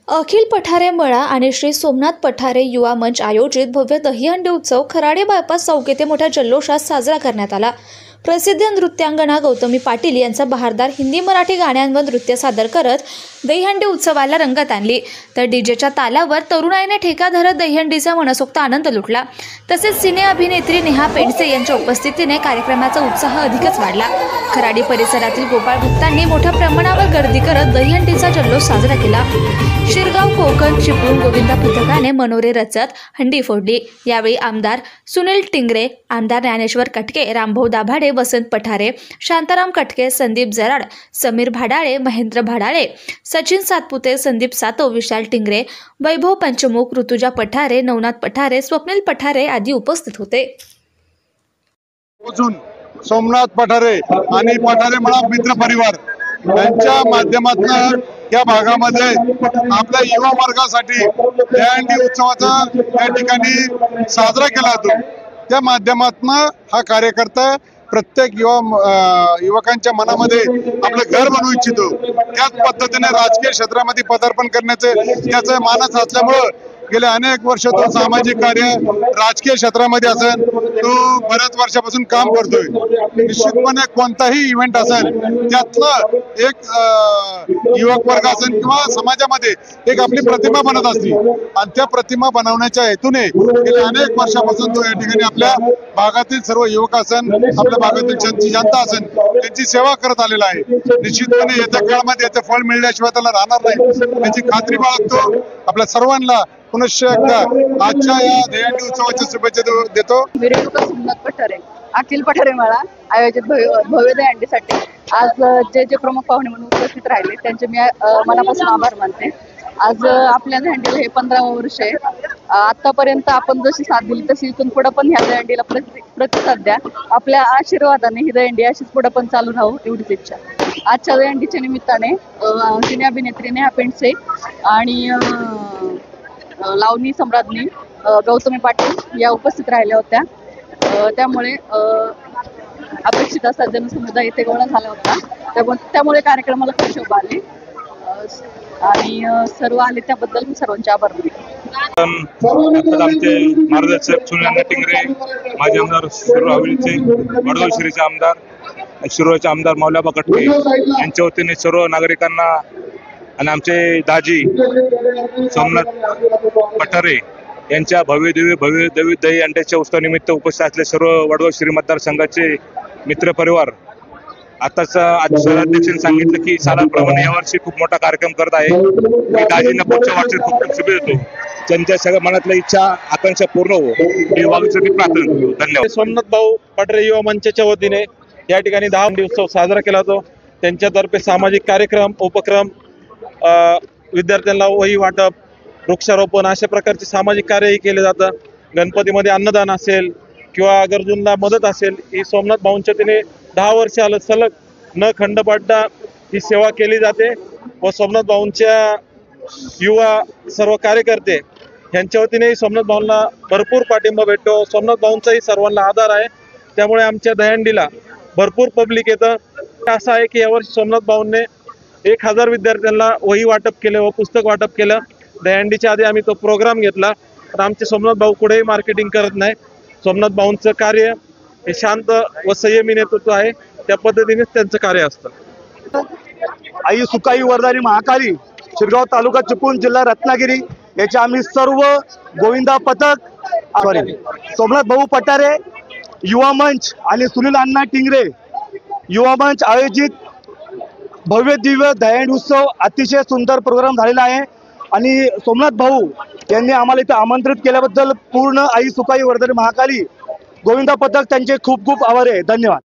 अखिल पठारे मळा आणि श्री सोमनाथ पठारे युवा मंच आयोजित भव्य दहीहंडी उत्सव खराडे बायपास चौक येथे मोठ्या जल्लोषात साजरा करण्यात आला। प्रसिद्ध नृत्यांगना गौतमी पाटील यांचा बहारदार हिंदी मराठी गाण्यांवर नृत्य सादर करत दहीहंडी उत्सवाला रंगत आणली, तर डीजेच्या तालावर तरुणाईने ठेका धरत दहीहंडीचा मनसोक्त आनंद लुटला। तसेच सिने अभिनेत्री नेहा पेंडसे यांच्या उपस्थितीने कार्यक्रमाचा उत्साह अधिकच वाढला। खराडी परिसरातील गोपाळ भक्तांनी मोठ्या प्रमाणावर गर्दी करत दहीहंडीचा जल्लोष साजरा केला। शिरगाव कोकण चिपळूण गोविंदा पथकाने मनोरे रचत हंडी फोडली। यावेळी आमदार सुनील टिंगरे, आमदार ज्ञानेश्वर कटके, रामभाऊ दाभाडे, वसंत पठारे, शांताराम कटके, संदीप जराड, समीर भाडाळे, महेंद्र भाडाळे, सचिन सातपुते, संदीप सातो, विशाल टिंगरे, वैभव पंचमुख, ऋतुजा पठारे, नवनाथ पठारे, स्वप्नील पठारे आदी उपस्थित होते। सोमनाथ पठारे आणि पठारे मळा मित्र परिवार यांच्या माध्यमातून या भागामध्ये आपल्या युवा वर्गासाठी दहीहंडी उत्सवाचा या ठिकाणी साजरा केला जातो। त्या माध्यमातून हा कार्यकर्ता प्रत्येक युवकांच्या मनामध्ये आपलं घर बनवू इच्छितो। त्याच पद्धतीने राजकीय क्षेत्रामध्ये पदार्पण करण्याचे त्याचं मानस असल्यामुळे गेले अनेक वर्ष तो सामाजिक कार्य राजकीय क्षेत्रामध्ये असेल, तो बऱ्याच वर्षापासून काम करतोय। निश्चितपणे कोणताही इव्हेंट असेल त्यातलं एक युवक वर्ग असेल किंवा समाजामध्ये एक आपली प्रतिमा बनत असते आणि त्या प्रतिमा बनवण्याच्या हेतूने गेले अनेक वर्षापासून तो या ठिकाणी आपल्या भागातील सर्व युवक असेल, आपल्या भागातील जनता असेल त्यांची सेवा करत आलेला आहे। निश्चितपणे येत्या काळामध्ये याचं फळ मिळण्याशिवाय त्याला राहणार नाही याची खात्री बाळगतो। आपल्या सर्वांना पुनश्च एकदा आजच्या या दहीहंडी उत्सवाच्या शुभेच्छा देतो। सोमनाथ पठारे अखिल पठारे मळा आयोजित भव्य दहीहंडीसाठी आज जे प्रमुख पाहुणे म्हणून उपस्थित राहिले त्यांचे मी मनापासून आभार मानते। आज आपल्या दहीहंडीला हे 15वे वर्ष आहे। आतापर्यंत आपण जशी साथ दिली तशी इथून पुढे पण ह्या दहीहंडीला प्रतिसाद द्या। आपल्या आशीर्वादाने ही दहीहंडी अशीच पुढे पण चालू राहू एवढीच इच्छा। आजच्या दहीहंडीच्या निमित्ताने सिने अभिनेत्री नेहा पेंडसे आणि लावणी सम्राज्ञी गौतमी पाटील या उपस्थित राहिल्या होत्या। त्यामुळे अपेक्षित असा जनसमुदाय इथे गोळा झाला होता, त्यामुळे कार्यक्रमाला खूप शोभा आली आणि सर्व आले त्याबद्दल मी सर्वांचे आभार मानते। आमचे मार्गदर्शक सुनील टिंगरे, माजी आमदार शिरूर हवेलीचे, वडगाव-शिरीचे आमदार, शिरूरचे आमदार मौलाबा कटके यांच्या वतीने सर्व नागरिकांना आणि आमचे दाजी सोमनाथ पठारे यांच्या भव्य दिव्य दहीहंडीच्या उत्सवानिमित्त उपस्थित असलेले सर्व वडगाव-शिरी मतदारसंघाचे मित्र परिवार। आताच आज शहराध्यक्षांनी सांगितलं की सालाप्रमाणे यावर्षी खूप मोठा कार्यक्रम करत आहे। मी दाजींना पुढच्या वर्षी खूप खूप शुभेच्छा देतो। त्यांच्या सगळ्या मनातल्या इच्छा आकांक्षा पूर्ण हो ही वागण्यासाठी प्रार्थना करतो। धन्यवाद। सोमनाथ भाऊ पठारे युवा मंचाच्या वतीने या ठिकाणी दहीहंडी उत्सव साजरा केला जातो। त्यांच्यातर्फे सामाजिक कार्यक्रम उपक्रम, विद्यार्थ्यांना वही वाटप, वृक्षारोपण अशा प्रकारचे सामाजिक कार्यही केले जातं। गणपतीमध्ये अन्नदान असेल किंवा गरजूंना मदत असेल, ही सोमनाथ भाऊंच्या वतीने 10 वर्ष आलं सलग न खंड पाडता ही सेवा केली जाते व सोमनाथ भाऊंच्या युवा सर्व कार्यकर्ते यांच्या वतीनेही सोमनाथ भाऊंना भरपूर पाठिंबा भेटतो। सोमनाथ भाऊंचाही सर्वांना आधार आहे, त्यामुळे आमच्या दहीहंडीला भरपूर पब्लिक येतं। असं आहे की यावर्षी सोमनाथ भाऊंनी 1000 विद्यार्थ्यांना वही वाटप केलं व पुस्तक वाटप केलं। दहीहंडीच्या आधी आम्ही तो प्रोग्राम घेतला, तर आमचे सोमनाथ भाऊ कुठेही मार्केटिंग करत नाही। सोमनाथ भाऊंचं कार्य हे शांत व संयमी नेतृत्व आहे, त्या पद्धतीनेच त्यांचं कार्य असतं। आई सुकाई वरदानी महाकाली, शिरगाव तालुका चिपळूण जिल्हा रत्नागिरी याचे आम्ही सर्व गोविंदा पथक सोमनाथ भाऊ पठारे युवा मंच आणि सुनील अण्णा टिंगरे युवा मंच आयोजित भव्य दिव्य दहीहंडी उत्सव अतिशय सुंदर प्रोग्राम झालेला आहे आणि सोमनाथ भाऊ यांनी आम्हाला इथे आमंत्रित केल्याबद्दल पूर्ण आई सुकाई वरदानी महाकाली गोविंदा पथक त्यांचे खूप खूप आभारी आहे। धन्यवाद।